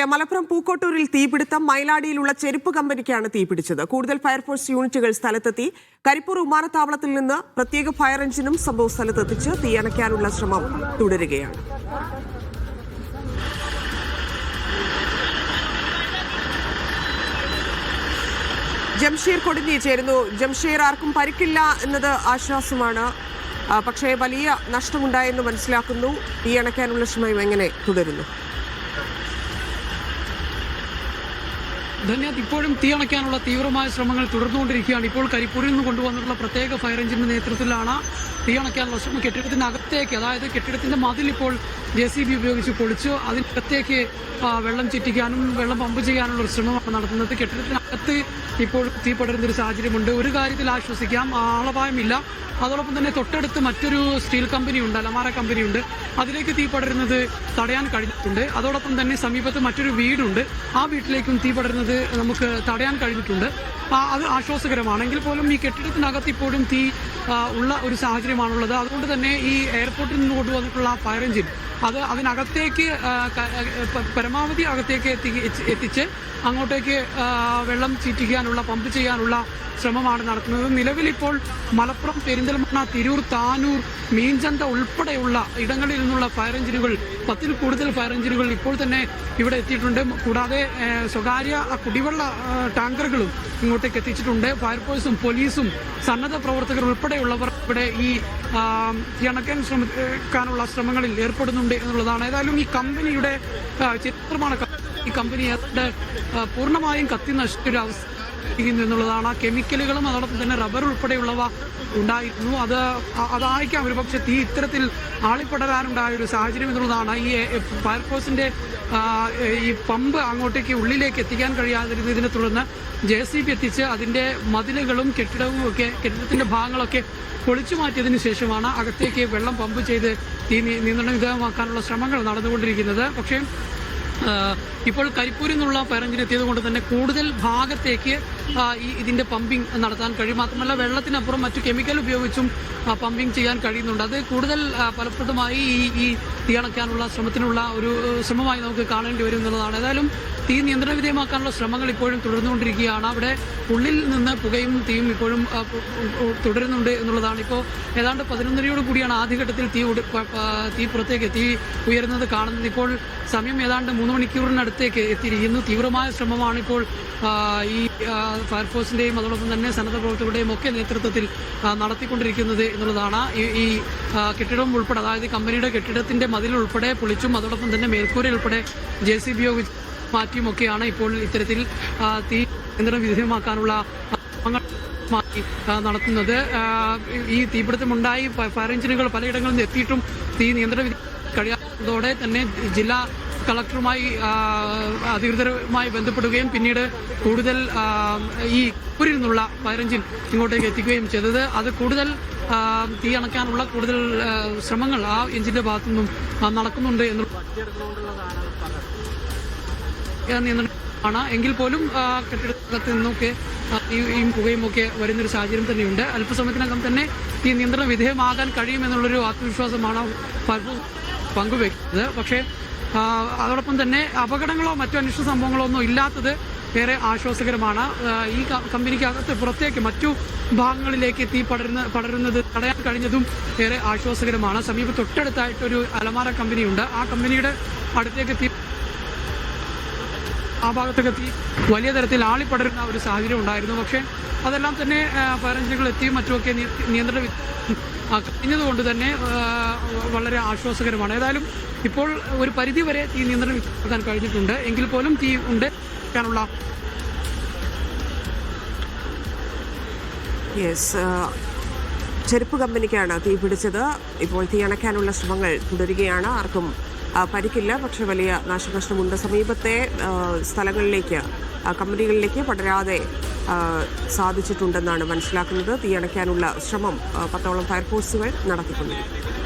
മലപ്പുറം പൂക്കോട്ടൂരിൽ തീപിടുത്തം. മയിലാടിയിലുള്ള ചെരുപ്പ് കമ്പനിക്കാണ് തീപിടിച്ചത്. കൂടുതൽ ഫയർഫോഴ്സ് യൂണിറ്റുകൾ സ്ഥലത്തെത്തി. കരിപ്പൂർ വിമാനത്താവളത്തിൽ നിന്ന് പ്രത്യേക ഫയർ എഞ്ചിനും സംഭവ സ്ഥലത്തെത്തിച്ച് തീയണയ്ക്കാനുള്ള ശ്രമം തുടരുകയാണ്. ജംഷീർ കൊടിഞ്ഞി ചേരുന്നു. ജംഷീർ, ആർക്കും പരിക്കില്ല എന്നത് ആശ്വാസമാണ്. പക്ഷേ വലിയ നഷ്ടമുണ്ടായെന്ന് മനസ്സിലാക്കുന്നു. തീയണയ്ക്കാനുള്ള ശ്രമം എങ്ങനെ തുടരുന്നു? ധന്യാത്, ഇപ്പോഴും തീയണയ്ക്കാനുള്ള തീവ്രമായ ശ്രമങ്ങൾ തുടർന്നുകൊണ്ടിരിക്കുകയാണ്. ഇപ്പോൾ കരിപ്പൂരിൽ നിന്ന് കൊണ്ടുവന്നിട്ടുള്ള പ്രത്യേക ഫയർ എഞ്ചിന്റെ നേതൃത്വത്തിലാണ് തീയണയ്ക്കാനുള്ള ശ്രമം. കെട്ടിടത്തിനകത്തേക്ക്, അതായത് കെട്ടിടത്തിന്റെ മതിൽ ഇപ്പോൾ JCB ഉപയോഗിച്ച് പൊളിച്ചു അതിനകത്തേക്ക് വെള്ളം ചുറ്റിക്കാനും വെള്ളം പമ്പ് ചെയ്യാനുള്ള ഒരു ശ്രമമാണ് നടത്തുന്നത്. കെട്ടിടത്തിനകത്ത് ഇപ്പോൾ തീ പടരുന്നൊരു സാഹചര്യമുണ്ട്. ഒരു കാര്യത്തിൽ ആശ്വസിക്കാം, ആളപായമില്ല. അതോടൊപ്പം തന്നെ തൊട്ടടുത്ത് മറ്റൊരു സ്റ്റീൽ കമ്പനിയുണ്ട്, അലമാര കമ്പനിയുണ്ട്. അതിലേക്ക് തീ പടരുന്നത് തടയാൻ കഴിഞ്ഞിട്ടുണ്ട്. അതോടൊപ്പം തന്നെ സമീപത്ത് മറ്റൊരു വീടുണ്ട്, ആ വീട്ടിലേക്കും തീ പടരുന്നത് നമുക്ക് തടയാൻ കഴിഞ്ഞിട്ടുണ്ട്. അത് ആശ്വാസകരമാണെങ്കിൽ പോലും ഈ കെട്ടിടത്തിനകത്ത് ഇപ്പോഴും തീ ഉള്ള ഒരു സാഹചര്യമാണുള്ളത്. അതുകൊണ്ട് തന്നെ ഈ എയർപോർട്ടിൽ നിന്ന് കൊണ്ടുവന്നിട്ടുള്ള ഫയർ എഞ്ചിൻ അതിനകത്തേക്ക് പരമാവധി അകത്തേക്ക് എത്തിച്ച് അങ്ങോട്ടേക്ക് വെള്ളം ചീറ്റിക്കാനുള്ള, പമ്പ് ചെയ്യാനുള്ള ശ്രമമാണ് നടത്തുന്നത്. നിലവിൽ ഇപ്പോൾ മലപ്പുറം, പെരിന്തൽമണ്ണ, തിരൂർ, താനൂർ, മീൻചന്ത ഉൾപ്പെടെയുള്ള ഇടങ്ങളിൽ നിന്നുള്ള ഫയർ എഞ്ചിനുകൾ, 10-ൽ കൂടുതൽ ഫയർ എഞ്ചിനുകൾ ഇപ്പോൾ തന്നെ ഇവിടെ എത്തിയിട്ടുണ്ട്. കൂടാതെ സ്വകാര്യ കുടിവെള്ള ടാങ്കറുകളും ഇങ്ങോട്ടേക്ക് എത്തിച്ചിട്ടുണ്ട്. ഫയർഫോഴ്സും പോലീസും സന്നദ്ധ പ്രവർത്തകർ ഉൾപ്പെടെയുള്ളവർ ഇവിടെ ഈ അണയ്ക്കാൻ ശ്രമിക്കാനുള്ള ശ്രമങ്ങളിൽ ഏർപ്പെടുന്നുണ്ട് എന്നുള്ളതാണ്. ഏതായാലും ഈ കമ്പനിയുടെ ചിത്രമാണ്. ഈ കമ്പനി പൂർണ്ണമായും കത്തി നശിച്ചൊരു അവസ്ഥ എന്നുള്ളതാണ്. കെമിക്കലുകളും അതോടൊപ്പം തന്നെ റബ്ബർ ഉൾപ്പെടെയുള്ളവ ഉണ്ടായിരുന്നു. അതായിരിക്കാം ഒരുപക്ഷെ തീ ഇത്തരത്തിൽ ആളിപ്പടരാനുണ്ടായ ഒരു സാഹചര്യം എന്നുള്ളതാണ്. ഈ ഫയർഫോഴ്സിന്റെ ഈ പമ്പ് അങ്ങോട്ടേക്ക് ഉള്ളിലേക്ക് എത്തിക്കാൻ കഴിയാതിരുന്നതിനെ തുടർന്ന് JCB എത്തിച്ച് അതിന്റെ മതിലുകളും കെട്ടിടത്തിന്റെ ഭാഗങ്ങളൊക്കെ പൊളിച്ചു മാറ്റിയതിനു ശേഷമാണ് അകത്തേക്ക് വെള്ളം പമ്പ് ചെയ്ത് തീ നിയന്ത്രണ വിധേയമാക്കാനുള്ള ശ്രമങ്ങൾ നടന്നുകൊണ്ടിരിക്കുന്നത്. പക്ഷേ ഇപ്പോൾ കരിപ്പൂരിൽ നിന്നുള്ള ഫയർ എഞ്ചിൻ എത്തിയത് കൊണ്ട് തന്നെ കൂടുതൽ ഭാഗത്തേക്ക് ഇതിന്റെ പമ്പിംഗ് നടത്താൻ കഴിയും. മാത്രമല്ല വെള്ളത്തിനപ്പുറം മറ്റു കെമിക്കൽ ഉപയോഗിച്ചും പമ്പിംഗ് ചെയ്യാൻ കഴിയുന്നുണ്ട്. അത് കൂടുതൽ ഫലപ്രദമായി ഈ തീയണയ്ക്കാനുള്ള ശ്രമത്തിനുള്ള ഒരു ശ്രമമായി നമുക്ക് കാണേണ്ടി വരും എന്നുള്ളതാണ്. ഏതായാലും തീ നിയന്ത്രണ വിധേയമാക്കാനുള്ള ശ്രമങ്ങൾ ഇപ്പോഴും തുടർന്നുകൊണ്ടിരിക്കുകയാണ്. അവിടെ ഉള്ളിൽ നിന്ന് പുകയും തീയും ഇപ്പോഴും തുടരുന്നുണ്ട് എന്നുള്ളതാണ്. ഇപ്പോൾ ഏതാണ്ട് 11:30 കൂടിയാണ് ആദ്യഘട്ടത്തിൽ തീ പുറത്തേക്ക് തീ ഉയരുന്നത് കാണുന്നത്. ഇപ്പോൾ സമയം ഏതാണ്ട് 3 മണിക്കൂറിനടുത്തേക്ക് എത്തിയിരിക്കുന്നു. തീവ്രമായ ശ്രമമാണ് ഇപ്പോൾ ഈ ഫയർഫോഴ്സിന്റെയും അതോടൊപ്പം തന്നെ സന്നദ്ധ പ്രവർത്തകരുടെയും ഒക്കെ നേതൃത്വത്തിൽ നടത്തിക്കൊണ്ടിരിക്കുന്നത് എന്നുള്ളതാണ്. ഈ കെട്ടിടം ഉൾപ്പെടെ, അതായത് കമ്പനിയുടെ കെട്ടിടത്തിന്റെ മതിൽ ഉൾപ്പെടെ പൊളിച്ചും അതോടൊപ്പം തന്നെ മേൽക്കൂര ഉൾപ്പെടെ JCB മാറ്റിയുമൊക്കെയാണ് ഇപ്പോൾ ഇത്തരത്തിൽ തീ നിയന്ത്രണ വിധേയമാക്കാനുള്ള ശ്രമങ്ങൾ നടത്തുന്നത്. ഈ തീപിടുത്തമുണ്ടായി ഫയർ എഞ്ചിനുകൾ പലയിടങ്ങളിൽ നിന്ന് എത്തിയിട്ടും തീ നിയന്ത്രണ കഴിയാത്തതോടെ തന്നെ ജില്ലാ കളക്ടറുമായി അധികൃതരുമായി ബന്ധപ്പെടുകയും പിന്നീട് കൂടുതൽ ഈ ൂരിൽ നിന്നുള്ള ഫയർ എഞ്ചിൻ ഇങ്ങോട്ടേക്ക് എത്തിക്കുകയും ചെയ്തത്. അത് കൂടുതൽ തീ അണയ്ക്കാനുള്ള കൂടുതൽ ശ്രമങ്ങൾ ആ എഞ്ചിന്റെ ഭാഗത്തു നിന്നും നടക്കുന്നുണ്ട് നിയന്ത്രണമാണ്. എങ്കിൽ പോലും കെട്ടിടത്തിൽ നിന്നൊക്കെ ഈ പുകയും ഒക്കെ വരുന്നൊരു സാഹചര്യം തന്നെയുണ്ട്. അല്പസമയത്തിനകം തന്നെ ഈ നിയന്ത്രണ വിധേയമാകാൻ കഴിയുമെന്നുള്ളൊരു ആത്മവിശ്വാസമാണ് പങ്കുവെക്കുന്നത്. പക്ഷേ അതോടൊപ്പം തന്നെ അപകടങ്ങളോ മറ്റു അനിഷ്ട സംഭവങ്ങളോ ഒന്നും ഇല്ലാത്തത് ഏറെ ആശ്വാസകരമാണ്. ഈ കമ്പനിക്കകത്ത് പുറത്തേക്ക് മറ്റു ഭാഗങ്ങളിലേക്ക് തീ പടരുന്നത് തടയാൻ കഴിഞ്ഞതും ഏറെ ആശ്വാസകരമാണ്. സമീപം തൊട്ടടുത്തായിട്ടൊരു അലമാര കമ്പനിയുണ്ട്. ആ കമ്പനിയുടെ അടുത്തേക്ക് ആ ഭാഗത്തൊക്കെ തീ വലിയ തരത്തിൽ ആളിപ്പടരുന്ന ഒരു സാഹചര്യം ഉണ്ടായിരുന്നു. പക്ഷേ അതെല്ലാം തന്നെ ഫയർ എഞ്ചിനുകൾ എത്തിയും മറ്റുമൊക്കെ നിയന്ത്രണ കഴിഞ്ഞതുകൊണ്ട് തന്നെ വളരെ ആശ്വാസകരമാണ്. ഏതായാലും ഇപ്പോൾ ഒരു പരിധിവരെ തീ നിയന്ത്രണം വിധേയമാക്കാൻ കഴിഞ്ഞിട്ടുണ്ട്. എങ്കിൽ പോലും തീ ഉണ്ട് ാനുള്ള ചെരുപ്പ് കമ്പനിക്കാണ് തീ പിടിച്ചത്. ഇപ്പോൾ തീയണയ്ക്കാനുള്ള ശ്രമങ്ങൾ തുടരുകയാണ്. ആർക്കും പരിക്കില്ല, പക്ഷെ വലിയ നാശനഷ്ടമുണ്ട്. സമീപത്തെ സ്ഥലങ്ങളിലേക്ക്, കമ്പനികളിലേക്ക് പടരാതെ സാധിച്ചിട്ടുണ്ടെന്നാണ് മനസ്സിലാക്കുന്നത്. തീയണയ്ക്കാനുള്ള ശ്രമം 10ഓളം ഫയർഫോഴ്സുകൾ നടത്തിക്കൊണ്ടിരിക്കുന്നു.